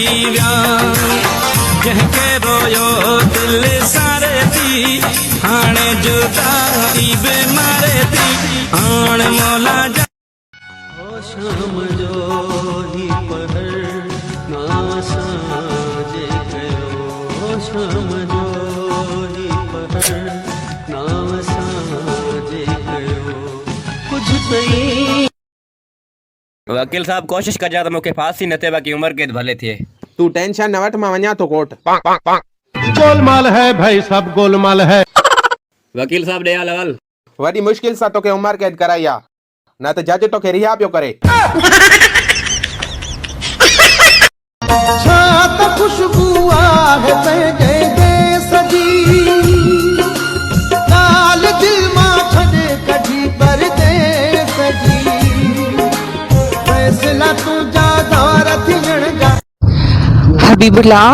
पीव्या जंहिंखे रोयो दिल सारे थी हाणे जुदाई बि मारे थी हाणे मौला जा शाम जो ही पहर नासाजे कयो शाम जो ही पहर नासाजे कयो कुछ नहीं। वकील साहब कोशिश कजा तो मूंखे फांसी न थिए बाक़ी उम्र कैद भले थिए। तू टेंशन न वठ, मां वञा तो कोर्ट। गोलमाल है भाई, सब गोलमाल है। वकील साहब ॾे हल वडी मुश्किल सा तोखे उम्र कैद कराई आ, न त जज तोखे रिहा पियो करे। छात खुशबू आहे पंहिंजे देस जी लाल दिल मां छॾे कढी परदेस जी फैसला तुंहिंजा दौर थियण जा। हबीबुल्ला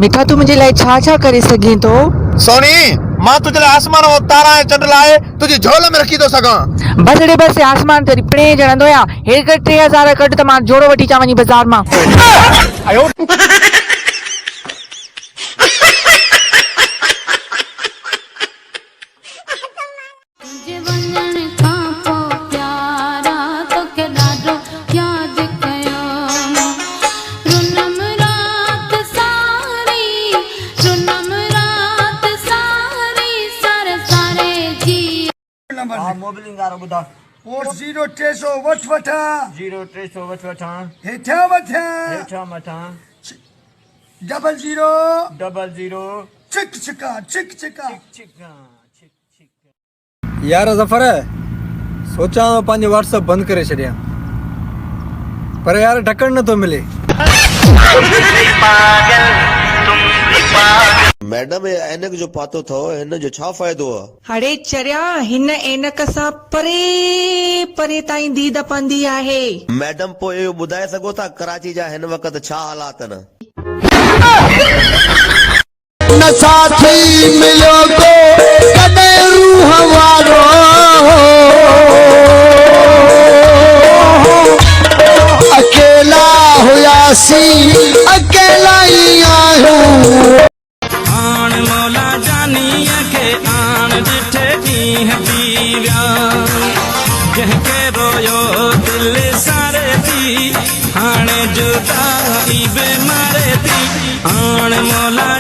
मिठा तू मुंहिंजे लाइ छा छा करे सघीं थो? सोनी मां तुझे लाइ आसमान और तारा ऐं चंड लाइ तुझी झोल में रखी थो सघां। बस रे बस आसमान तेरी पिणे जणंदो या हेड 3000 कढ त मां जोड़ो वठी चा वञी बाजार मां। मोबिलिंग वारो ॿुधा पोस्ट 0300 वठ वठा 0300 वठ वठां हेठा वठा हेठा मथां 0000 चिक चिका चिक चिका यार ज़फर सोचा पंहिंजो व्हाट्सएप बंद करे छॾियां पर यार ढकण नथो मिले। मैडम ये ऐनक जो पातो थो हिन जो छा फ़ाइदो आहे? हड़े चरिया हिन ऐनक सां परे परे ताईं दीद पंदी आहे। मैडम पोइ इहो ॿुधाए सघो था कराची जा हिन वक़्त छा हालात आहिनि? न साथी मिलियो को कॾहिं रूह वारो अकेला हुयासीं अकेला ई आहियूं। आण मौला जानीअ खे आण ॾिठे ॾींहं पीव्या जंहिंखे रोयो दिल सारे थी हाणे जुदाई बि मारे थी हाणे मौला